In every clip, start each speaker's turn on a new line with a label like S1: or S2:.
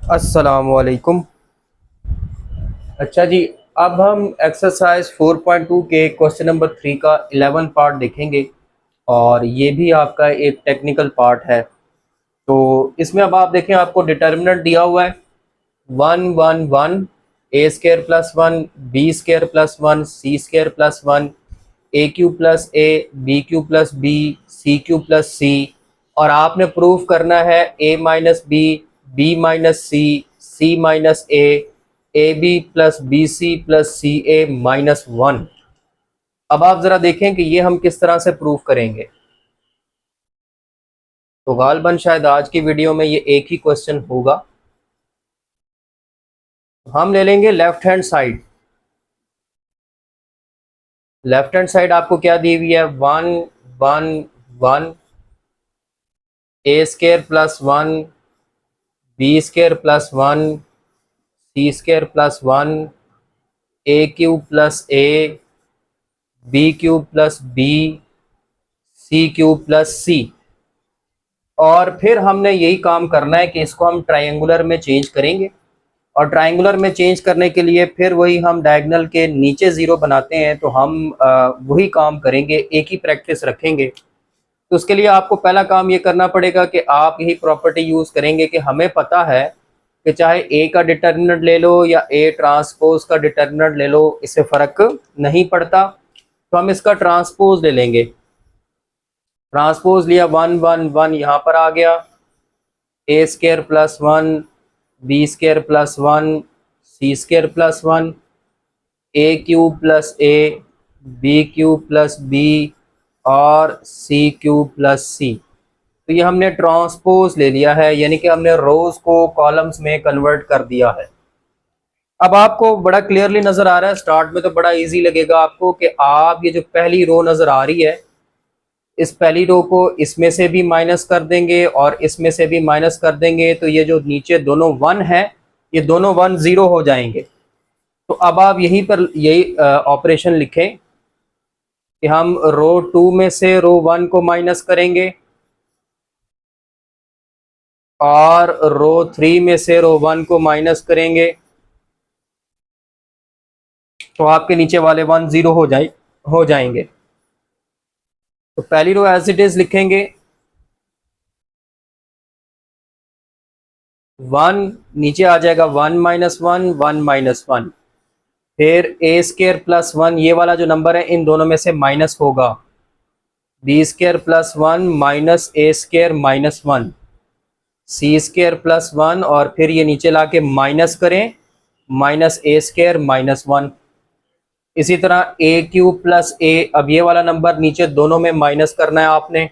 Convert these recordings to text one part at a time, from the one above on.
S1: अस्सलामुअलैकुम। अच्छा जी, अब हम एक्सरसाइज 4.2 के क्वेश्चन नंबर 3 का 11 पार्ट देखेंगे और ये भी आपका एक टेक्निकल पार्ट है। तो इसमें अब आप देखें, आपको डिटर्मिनेंट दिया हुआ है 1 1 1, a square plus 1, b square plus 1, c square plus 1, a cube plus A, b cube plus B, c cube plus c. और आपने प्रूफ करना है a minus b minus c minus A B plus B C plus c a minus 1। अब आप ज़रा देखें कि ये हम किस तरह से प्रूफ करेंगे। तो गालबन शायद आज की वीडियो में ये एक ही क्वेश्चन होगा। हम ले लेंगे left hand side. Left hand side आपको क्या दी हुई है, 1 1 1, a square plus 1, b square plus 1, c square plus 1, a cube plus A, b cube plus B, c cube plus c. और फिर हमने यही काम करना है कि इसको हम ट्रायंगुलर में चेंज करेंगे। और ट्रायंगुलर में चेंज करने के लिए फिर वही हम डायगोनल के नीचे ज़ीरो बनाते हैं, तो हम वही काम करेंगे, एक ही प्रैक्टिस रखेंगे। तो उसके लिए आपको पहला काम ये करना पड़ेगा कि आप यही प्रॉपर्टी यूज़ करेंगे कि हमें पता है कि चाहे ए का डिटर्मिनेंट ले लो या ए ट्रांसपोज का डिटर्मिनेंट ले लो, इससे फ़र्क नहीं पड़ता। तो हम इसका ट्रांसपोज ले लेंगे। ट्रांसपोज लिया, 1 1 1 यहाँ पर आ गया, a square plus 1, b square plus 1, c square plus 1, a cube plus A, b cube plus b और सी क्यूब प्लस सी। तो ये हमने ट्रांसपोज ले लिया है, यानी कि हमने रोज को कॉलम्स में कन्वर्ट कर दिया है। अब आपको बड़ा क्लियरली नजर आ रहा है, स्टार्ट में तो बड़ा इजी लगेगा आपको कि आप ये जो पहली रो नजर आ रही है, इस पहली रो को इसमें से भी माइनस कर देंगे और इसमें से भी माइनस कर देंगे, तो ये जो नीचे दोनों 1 है, ये दोनों 1 0 हो जाएंगे। तो अब आप यहीं पर यही ऑपरेशन लिखें कि हम रो 2 में से रो 1 को माइनस करेंगे और रो 3 में से रो 1 को माइनस करेंगे, तो आपके नीचे वाले 1 0 हो जाएंगे। तो पहली रो एज इट इज लिखेंगे, 1 नीचे आ जाएगा, 1 माइनस 1 1 माइनस 1। फिर ए स्केयर प्लस 1, ये वाला जो नंबर है इन दोनों में से माइनस होगा, B square plus 1 minus a square minus 1, c square plus 1 और फिर ये नीचे लाके माइनस करें, माइनस ए स्केयर माइनस 1। इसी तरह ए क्यूब प्लस ए, अब ये वाला नंबर नीचे दोनों में माइनस करना है आपने,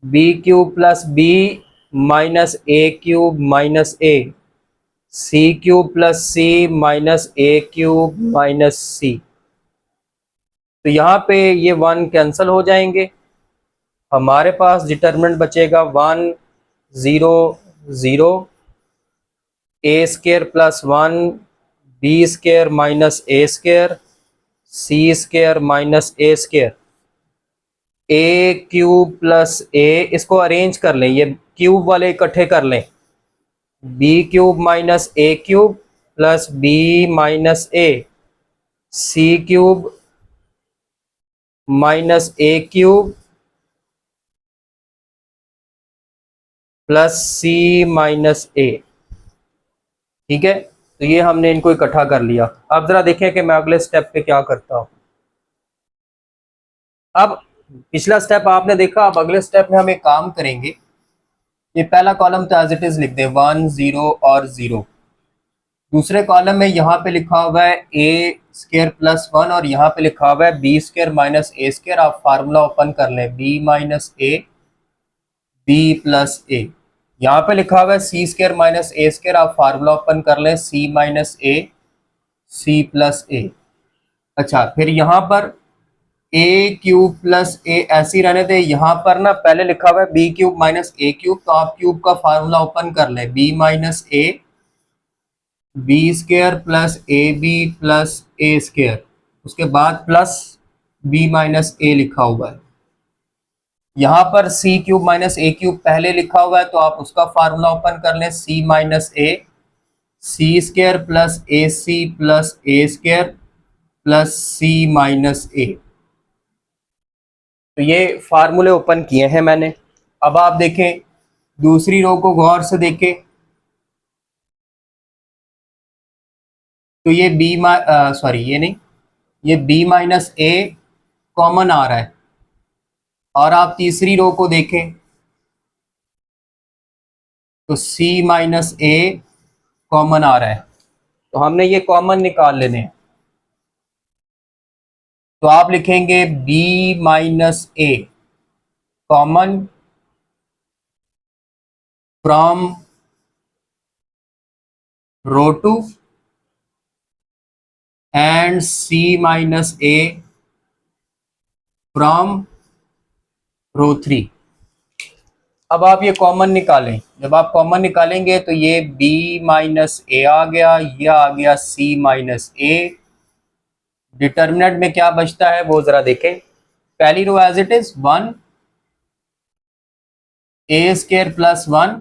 S1: b cube plus b minus ए क्यूब माइनस ए, c cube plus c minus ए क्यूब माइनस सी। तो यहाँ पे ये 1 कैंसिल हो जाएंगे, हमारे पास डिटर्मिनेंट बचेगा 1 0 0, a square plus 1, b square minus a square, c square minus a square, a cube plus a, इसको arrange कर लें, ये क्यूब वाले इकट्ठे कर लें, बी क्यूब माइनस ए क्यूब प्लस बी माइनस ए, सी क्यूब माइनस ए क्यूब प्लस सी माइनस ए। ठीक है, तो ये हमने इनको इकट्ठा कर लिया। अब जरा देखें कि मैं अगले स्टेप पे क्या करता हूं। अब पिछला स्टेप आपने देखा, अब अगले स्टेप में हम एक काम करेंगे। ये पहला कॉलम तो एज इट इज लिख दें, 1 0 और 0। दूसरे कॉलम में यहाँ पे लिखा हुआ है ए स्केयर प्लस 1 और यहाँ पे लिखा हुआ है b square minus a square. आप फार्मूला ओपन कर लें, B minus A B plus a. यहाँ पे लिखा हुआ है c square minus a square, आप फार्मूला ओपन कर लें, सी माइनस ए सी प्लस ए। अच्छा, फिर यहाँ पर ए क्यूब प्लस ए ऐसे ही रहने दे। यहाँ पर ना पहले लिखा हुआ है बी क्यूब माइनस ए क्यूब, तो आप क्यूब का फार्मूला ओपन कर लें, B minus A B square plus A B plus A square, उसके बाद प्लस बी माइनस ए लिखा हुआ है। यहाँ पर सी क्यूब माइनस ए क्यूब पहले लिखा हुआ है, तो आप उसका फार्मूला ओपन कर लें, सी माइनस ए सी स्क्वायर प्लस ए सी प्लस ए स्क्वायर प्लस सी माइनस ए। तो ये फार्मूले ओपन किए हैं मैंने। अब आप देखें दूसरी रो को गौर से देखें, तो ये सॉरी ये नहीं, ये बी माइनस ए कॉमन आ रहा है। और आप तीसरी रो को देखें तो सी माइनस ए कॉमन आ रहा है, तो हमने ये कॉमन निकाल लेने हैं। तो आप लिखेंगे B minus A common from row two and C minus A from row three. अब आप ये कॉमन निकालें, जब आप कॉमन निकालेंगे तो ये b माइनस ए आ गया, ये आ गया c माइनस ए। डिटर्मिनेंट में क्या बचता है वो जरा देखें। पहली row as it is 1 a square plus 1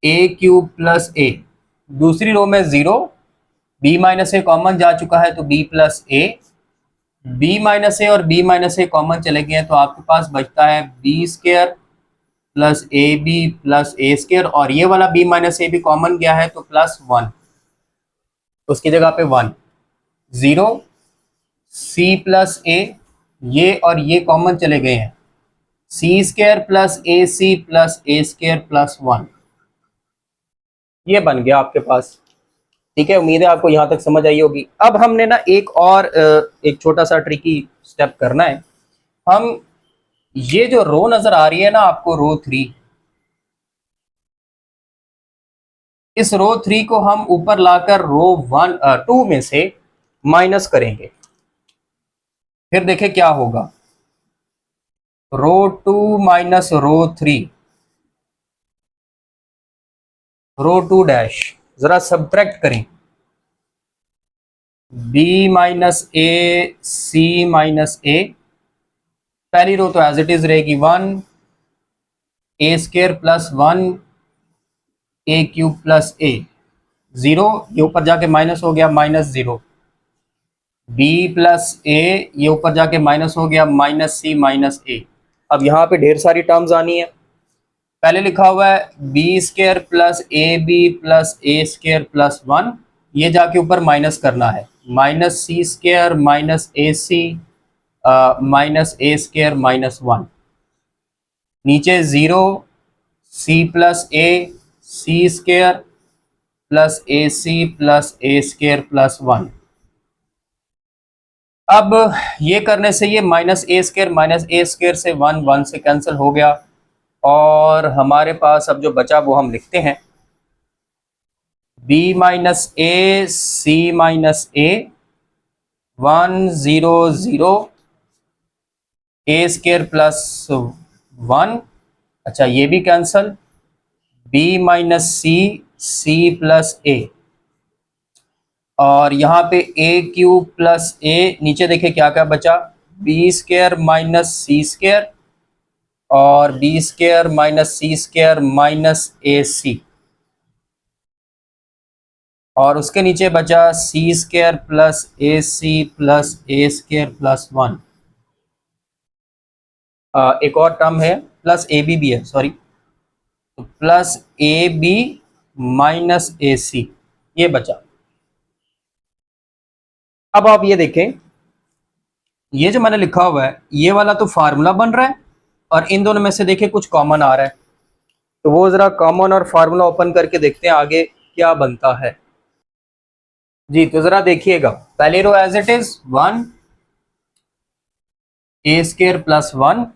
S1: a cube plus a. दूसरी रो में 0, b माइनस ए कॉमन जा चुका है तो b प्लस ए। b माइनस ए और b माइनस ए कॉमन चले गए हैं, तो आपके पास बचता है B square plus A B plus A square, और ये वाला b माइनस ए भी कॉमन गया है तो प्लस 1, उसकी जगह पे 1। 0 c प्लस ए, ये और ये कॉमन चले गए हैं, सी स्क्वायर प्लस ए सी प्लस ए स्क्वायर प्लस 1, ये बन गया आपके पास। ठीक है, उम्मीद है आपको यहां तक समझ आई होगी। अब हमने ना एक और एक छोटा सा ट्रिकी स्टेप करना है। हम ये जो रो नजर आ रही है ना आपको, रो 3, इस रो 3 को हम ऊपर लाकर रो 2 में से माइनस करेंगे, फिर देखें क्या होगा। रो 2 माइनस रो 3, रो 2 डैश, जरा सब्ट्रैक्ट करें। b माइनस ए सी माइनस ए, पहली रो तो एज इट इज रहेगी 1 a square plus 1 a cube plus a. 0, ये ऊपर जाके माइनस हो गया माइनस 0। b प्लस ए, ये ऊपर जाके माइनस हो गया माइनस सी माइनस ए। अब यहाँ पे ढेर सारी टर्म्स आनी है। पहले लिखा हुआ है B square plus A B plus A square plus 1, ये जाके ऊपर माइनस करना है, minus C square minus A C minus A square minus 1। नीचे 0 सी प्लस ए सी स्क्वायर प्लस ए सी प्लस ए स्क्वायर प्लस 1। अब ये करने से ये माइनस ए स्क्वायर से 1 से कैंसिल हो गया, और हमारे पास अब जो बचा वो हम लिखते हैं, b माइनस ए सी माइनस ए 1 0 0 ए स्क्वायर प्लस 1। अच्छा, ये भी कैंसल, b माइनस सी सी प्लस ए, और यहाँ पे ए क्यूब प्लस ए, नीचे देखे क्या क्या बचा, B square minus C square और B square minus C square minus ए सी, और उसके नीचे बचा सी स्क्वायर प्लस ए सी प्लस ए स्क्वायर प्लस 1। एक और टर्म है प्लस ए बी भी है, सॉरी, तो plus A B minus A c, ये बचा। अब आप ये देखें, ये जो मैंने लिखा हुआ है ये वाला तो फार्मूला बन रहा है, और इन दोनों में से देखें कुछ कॉमन आ रहा है, तो वो जरा कॉमन और फार्मूला ओपन करके देखते हैं आगे क्या बनता है। जी, तो जरा देखिएगा, पहली row as it is 1 a square plus 1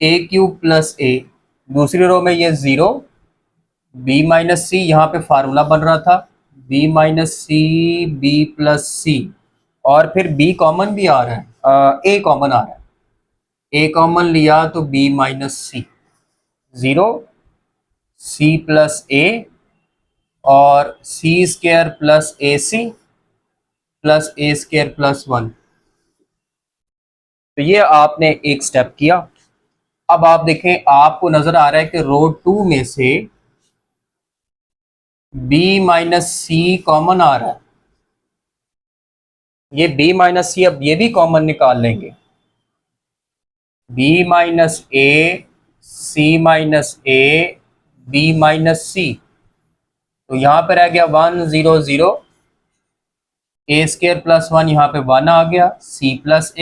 S1: a cube plus a. दूसरी रो में ये 0 बी माइनस सी, यहाँ पे फार्मूला बन रहा था b minus c b plus c, और फिर बी कॉमन भी आ रहा है, ए कॉमन आ रहा है, ए कॉमन लिया तो बी माइनस सी। 0 सी प्लस ए और सी स्क्वायर प्लस ए सी प्लस ए स्क्वायर प्लस 1। तो ये आपने एक स्टेप किया। अब आप देखें, आपको नजर आ रहा है कि रो 2 में से b माइनस सी कॉमन आ रहा है। ये b माइनस सी, अब ये भी कॉमन निकाल लेंगे। b minus A, C minus a, b minus c. तो यहां पर आ गया 1 0 0, ए स्केयर प्लस 1, यहाँ पे 1 आ गया, सी plus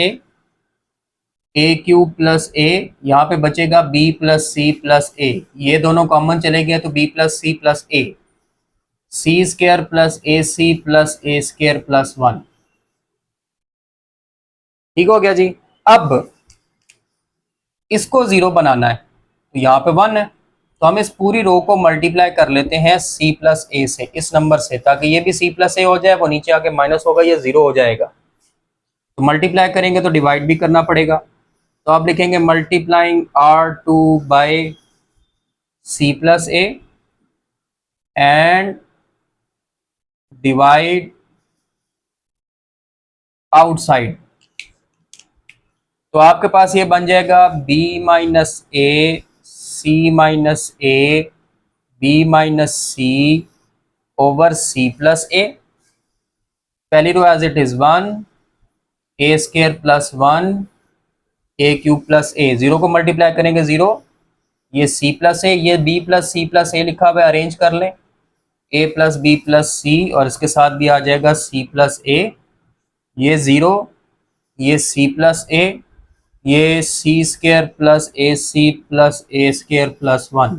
S1: A cube plus a, यहाँ पे बचेगा b plus C plus a. ये दोनों कॉमन चले गए तो b प्लस सी प्लस ए, सी स्केयर प्लस ए सी प्लस ए स्केयर प्लस 1। ठीक हो गया जी। अब इसको 0 बनाना है, तो यहाँ पे 1 है, तो हम इस पूरी रो को मल्टीप्लाई कर लेते हैं c प्लस ए से, इस नंबर से, ताकि ये भी c प्लस ए हो जाए, वो नीचे आके माइनस होगा, ये 0 हो जाएगा। तो मल्टीप्लाई करेंगे तो डिवाइड भी करना पड़ेगा, तो आप लिखेंगे multiplying r2 by c plus a and divide outside. तो आपके पास ये बन जाएगा b minus A, C minus a, b minus C over c plus a. पहली row as it is 1, a square plus 1, a cube plus a, 0 को multiply करेंगे 0, ये c प्लस ए, ये b प्लस सी प्लस ए लिखा हुआ है, arrange कर लें, a plus B plus c, और इसके साथ भी आ जाएगा c प्लस ए, ये 0, ये c प्लस ए, ये सी स्केयर प्लस ए सी प्लस ए स्केयर प्लस 1,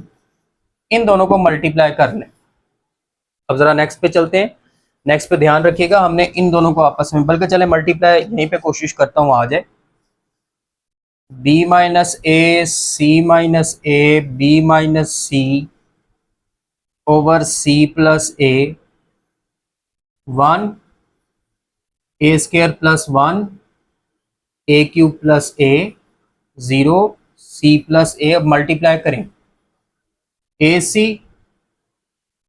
S1: इन दोनों को मल्टीप्लाई कर लें। अब जरा नेक्स्ट पे चलते हैं। नेक्स्ट पे ध्यान रखिएगा, हमने इन दोनों को आपस में, बल्कि चले मल्टीप्लाई यहीं पे कोशिश करता हूँ आ जाए। b minus A, C minus A, B minus C over c plus a, 1, a square plus 1, a cube plus a, 0, c plus a. अब मल्टीप्लाई करें, a C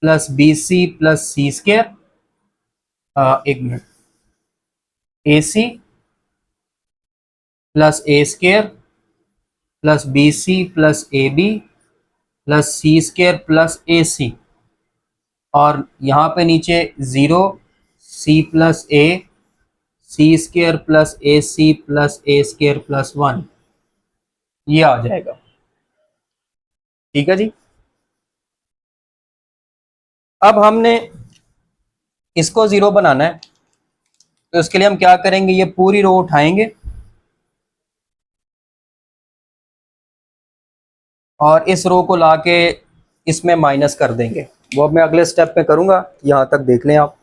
S1: plus B C plus c square, एक minute, a C plus A square plus B C plus A B plus c square plus A c, और यहाँ पे नीचे 0, सी plus ए, c square plus ए सी plus ए square plus 1, ये आ जाएगा। ठीक है जी। अब हमने इसको 0 बनाना है, तो इसके लिए हम क्या करेंगे, ये पूरी रो उठाएंगे और इस रो को लाके इसमें माइनस कर देंगे। वो अब मैं अगले स्टेप में करूंगा, यहां तक देख लें आप।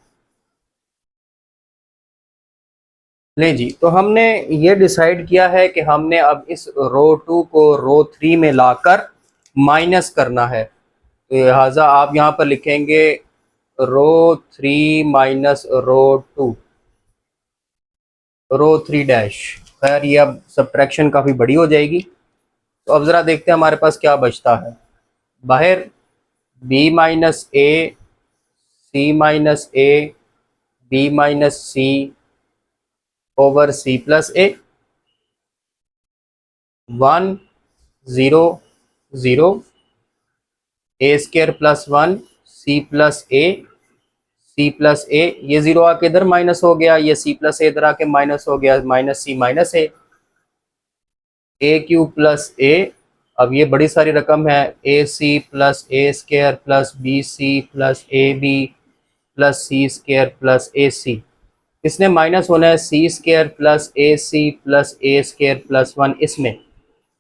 S1: ले जी, तो हमने ये डिसाइड किया है कि हमने अब इस रो 2 को रो 3 में लाकर माइनस करना है, तो लिहाजा आप यहाँ पर लिखेंगे रो 3 माइनस रो 2, रो 3 डैश। खैर ये अब सब्ट्रैक्शन काफ़ी बड़ी हो जाएगी, तो अब ज़रा देखते हैं हमारे पास क्या बचता है। बाहर b minus A, C minus A, B minus C over c plus a, 1 0 0, a square plus 1, c plus A, C plus a, ये 0 आके इधर माइनस हो गया, ये c प्लस ए इधर आके माइनस हो गया, minus c minus A cube plus a. अब ये बड़ी सारी रकम है, a C plus A square plus B C plus A B plus c square plus A c, इसने माइनस होना है सी स्केयर प्लस ए सी प्लस ए स्केयर प्लस 1 इसमें।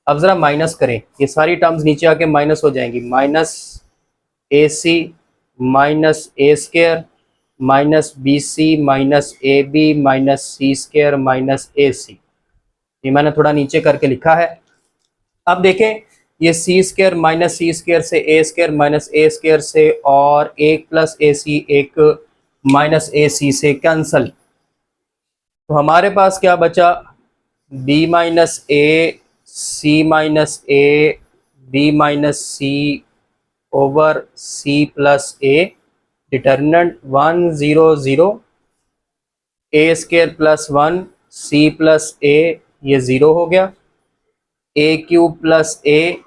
S1: अब ज़रा माइनस करें, ये सारी टर्म्स नीचे आके माइनस हो जाएंगी, minus A C minus a square minus B C minus A B minus c square minus A c, ये मैंने थोड़ा नीचे करके लिखा है। अब देखें, ये सी स्केयर माइनस सी स्केयर से, ए स्केयर माइनस ए स्केयर से, और एक प्लस ए सी एक माइनस ए सी से कैंसल, तो हमारे पास क्या बचा, b minus A, C minus A, B minus C over c plus a, determinant 1 0 0, a square plus 1, c plus a ये 0 हो गया। A cube plus A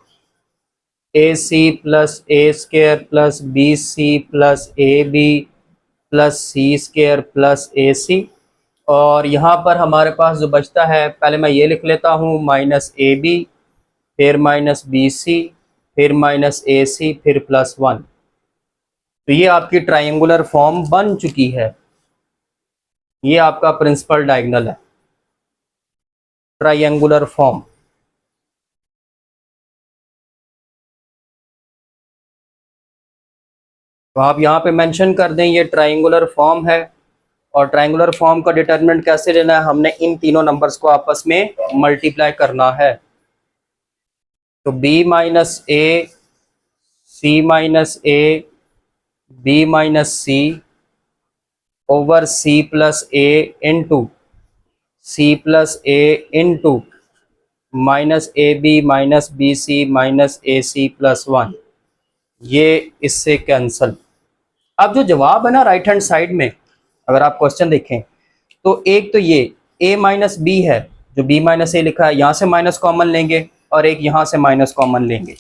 S1: C plus A square plus B C plus A B plus c square plus A c. और यहाँ पर हमारे पास जो बचता है, पहले मैं ये लिख लेता हूँ, माइनस ए बी, फिर माइनस बी सी, फिर माइनस ए सी, फिर प्लस 1। तो ये आपकी ट्रायंगुलर फॉर्म बन चुकी है। ये आपका प्रिंसिपल डायगोनल है, ट्रायंगुलर फॉर्म। तो आप यहाँ पे मेंशन कर दें ये ट्रायंगुलर फॉर्म है। और ट्रायंगुलर फॉर्म का डिटरमिनेंट कैसे लेना है, हमने इन तीनों नंबर्स को आपस में मल्टीप्लाई करना है। तो b minus A, C minus A, B minus C over C plus A into C plus A into minus A B minus B C minus A C plus 1, ये इससे कैंसल। अब जो जवाब है ना राइट हैंड साइड में, अगर आप क्वेश्चन देखें तो एक तो ये a माइनस बी है, जो b माइनस ए लिखा है, यहाँ से माइनस कॉमन लेंगे और एक यहाँ से माइनस कॉमन लेंगे।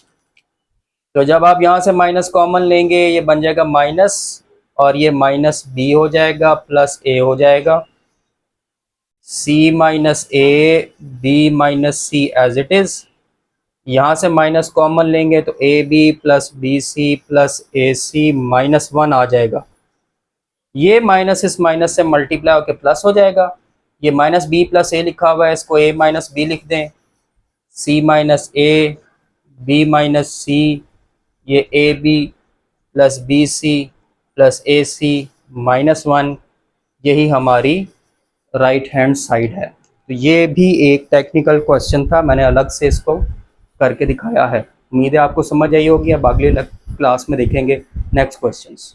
S1: तो जब आप यहाँ से माइनस कॉमन लेंगे ये बन जाएगा माइनस, और ये माइनस बी हो जाएगा प्लस ए हो जाएगा। c minus A, B minus C as it is. यहाँ से माइनस कॉमन लेंगे तो A B plus B C plus A C minus 1 आ जाएगा। ये माइनस इस माइनस से मल्टीप्लाई होकर प्लस हो जाएगा। ये माइनस बी प्लस ए लिखा हुआ है, इसको ए माइनस बी लिख दें। सी माइनस ए, बी माइनस सी, ये A B plus B C plus A C minus 1, यही हमारी राइट हैंड साइड है। तो ये भी एक टेक्निकल क्वेश्चन था, मैंने अलग से इसको करके दिखाया है। उम्मीद है आपको समझ आई होगी। अब अगले क्लास में देखेंगे नेक्स्ट क्वेश्चंस।